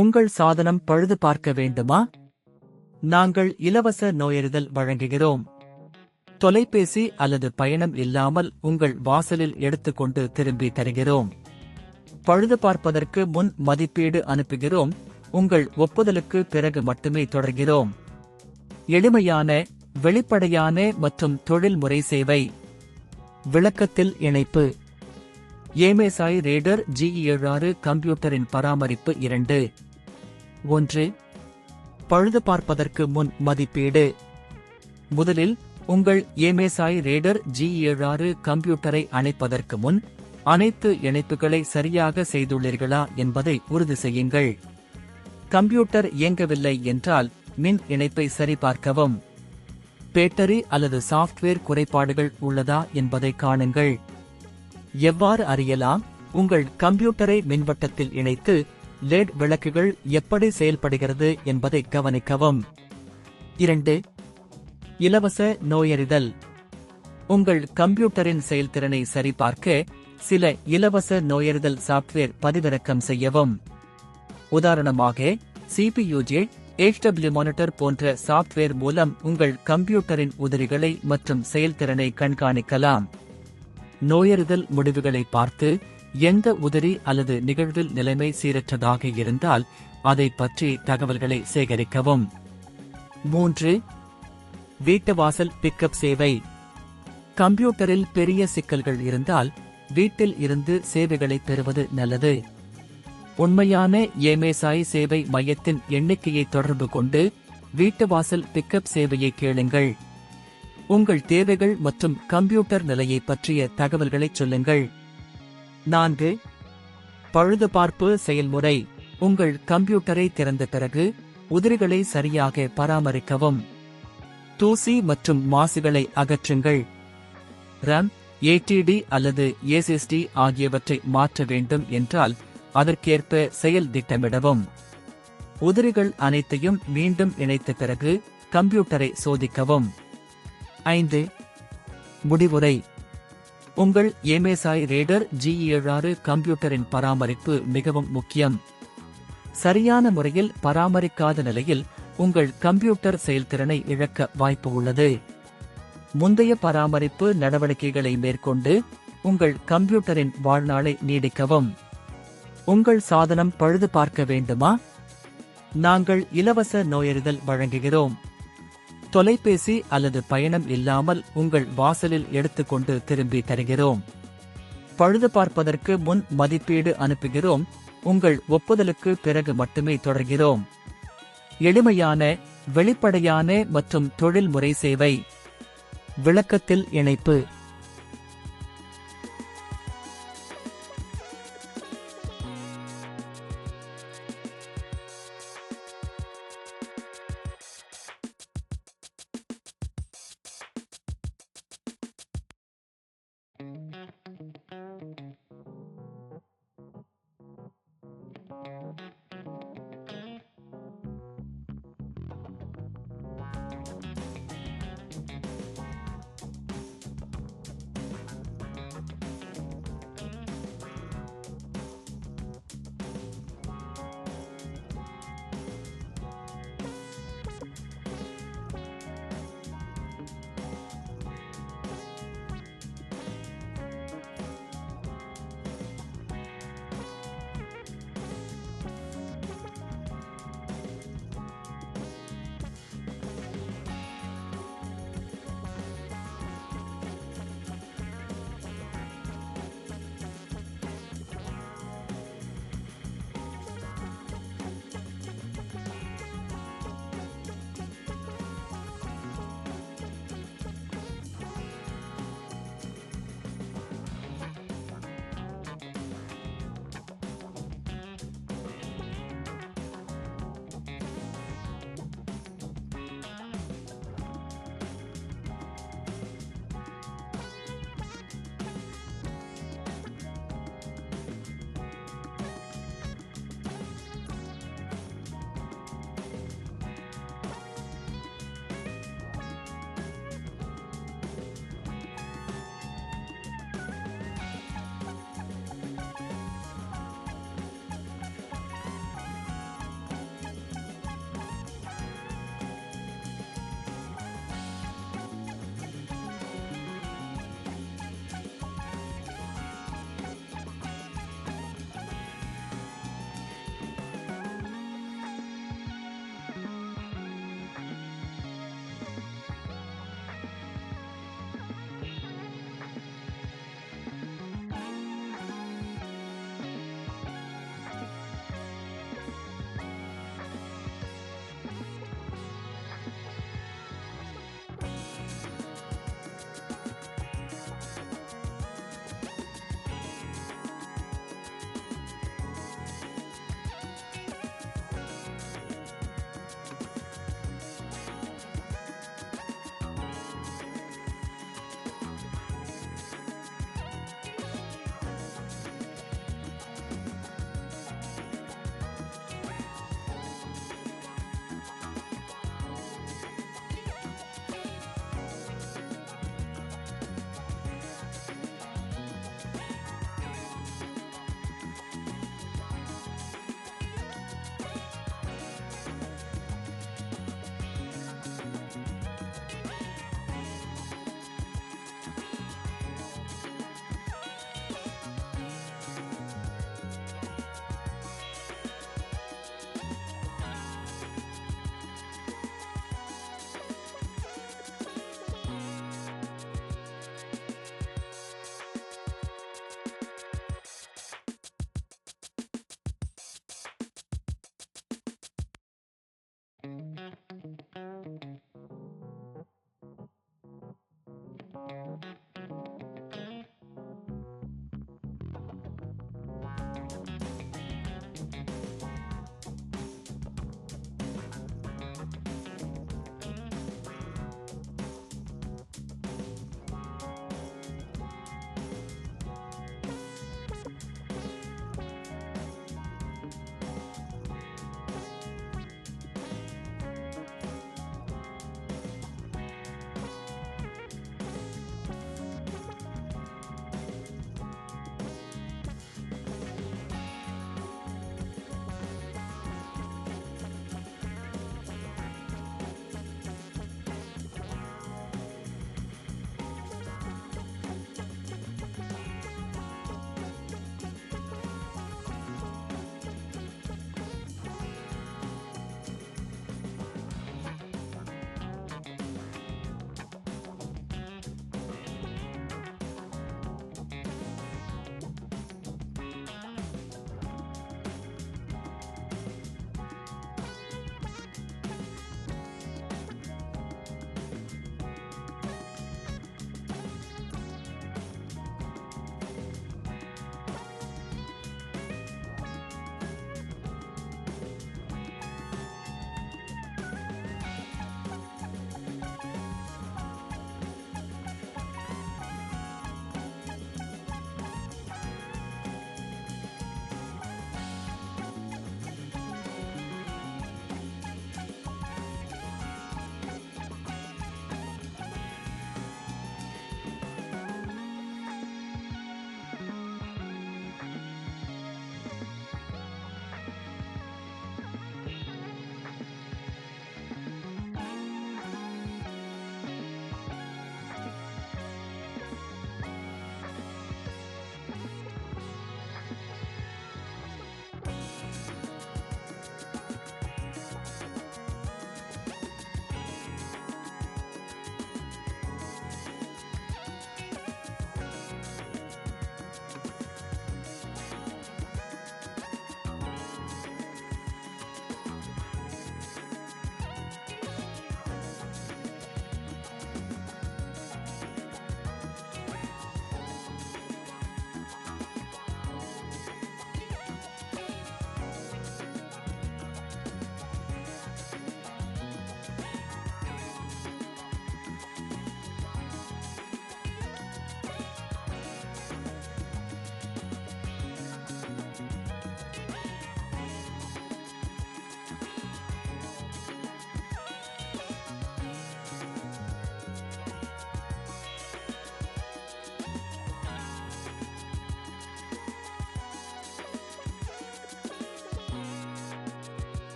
உங்கள் சாதனம் பழுது பார்க்க வேண்டுமா? நாங்கள் இலவச நோயறிதல் வழங்குகிறோம். தொலைபேசி அல்லது பயணம் இல்லாமல் உங்கள் வாசலில் எடுத்துக்கொண்டு திரும்பி தருகிறோம். பழுது பார்ப்பதற்கு முன் மதிப்பீடு அனுப்புகிறோம். உங்கள் ஒப்புதலுக்கு பிறகு மட்டுமே தொடர்கிறோம். எளிமையான, வெளிப்படையான மற்றும் தொழில்முறை சேவை. விளக்கத்தில் இணைப்பு. எம்எஸ்ஐ ரேடர் G76 கம்ப்யூட்டரின் பராமரிப்பு 2. 1. பழுது பார்ப்பதற்கு முன் மதிப்பீடு. முதலில் உங்கள் எம்எஸ்ஐ ரேடர் G76 கம்ப்யூட்டரை அணைப்பதற்கு முன் அனைத்து இணைப்புகளை சரியாக செய்துள்ளீர்களா என்பதை உறுதி செய்யுங்கள். கம்ப்யூட்டர் இயங்கவில்லை என்றால் மின் இணைப்பை சரிபார்க்கவும். பேட்டரி அல்லது சாஃப்ட்வேர் குறைபாடுகள் உள்ளதா என்பதை காணுங்கள். எவ்வாறு அறியலாம்? உங்கள் கம்ப்யூட்டரை மின்வட்டத்தில் இணைத்து LED விளக்குகள் எப்படி செயல்படுகிறது என்பதை கவனிக்கவும். 2. இலவச நோயறிதல். உங்கள் கம்ப்யூட்டரின் செயல்திறனை சரிபார்க்க சில இலவச நோயறிதல் சாஃப்ட்வேர் பதிவிறக்கம் செய்யவும். உதாரணமாக CPUJ, HW மானிட்டர் போன்ற சாஃப்ட்வேர் மூலம் உங்கள் கம்ப்யூட்டரின் உதிரிகளை மற்றும் செயல்திறனை கண்காணிக்கலாம். நோயறிதல் முடிவுகளை பார்த்து எந்த உதிரி அல்லது நிகழ்வில் நிலைமை சீரற்றதாக இருந்தால் அதை பற்றி தகவல்களை சேகரிக்கவும். 3. வீட்டுவாசல் பிக்கப் சேவை. கம்ப்யூட்டரில் பெரிய சிக்கல்கள் இருந்தால் வீட்டில் இருந்து சேவைகளை பெறுவது நல்லது. உண்மையான எம்எஸ்ஐ சேவை மையத்தின் எண்ணிக்கையை தொடர்பு கொண்டு வீட்டுவாசல் பிக்கப் சேவையை கேளுங்கள். உங்கள் தேவைகள் மற்றும் கம்ப்யூட்டர் நிலையை பற்றிய தகவல்களை சொல்லுங்கள். 4. பழுதுபார்ப்பு செயல்முறை. உங்கள் கம்ப்யூட்டரை திறந்த பிறகு உதிரிகளை சரியாக பராமரிக்கவும். தூசி மற்றும் மாசுகளை அகற்றுங்கள். RAM, ATD அல்லது SSD ஆகியவற்றை மாற்ற வேண்டும் என்றால் அதற்கேற்ப செயல் திட்டமிடவும். உதிரிகள் அனைத்தையும் மீண்டும் இணைத்த பிறகு கம்ப்யூட்டரை சோதிக்கவும். 5. முடிவுரை. உங்கள் எம்எஸ்ஐ ரேடர் G76 கம்ப்யூட்டரின் பராமரிப்பு மிகவும் முக்கியம். சரியான முறையில் பராமரிக்காத நிலையில் உங்கள் கம்ப்யூட்டர் செயல்திறனை இழக்க வாய்ப்பு உள்ளது. முந்தைய பராமரிப்பு நடவடிக்கைகளை மேற்கொண்டு உங்கள் கம்ப்யூட்டரின் வாழ்நாளை நீடிக்கவும். உங்கள் சாதனம் பழுது பார்க்க வேண்டுமா? நாங்கள் இலவச நோயறிதல் வழங்குகிறோம். தொலைபேசி அல்லது பயணம் இல்லாமல் உங்கள் வாசலில் எடுத்துக்கொண்டு திரும்பி தருகிறோம். பழுது பார்ப்பதற்கு முன் மதிப்பீடு அனுப்புகிறோம். உங்கள் ஒப்புதலுக்கு பிறகு மட்டுமே தொடர்கிறோம். எளிமையான, வெளிப்படையான மற்றும் தொழில்முறை சேவை. விளக்கத்தில் இணைப்பு.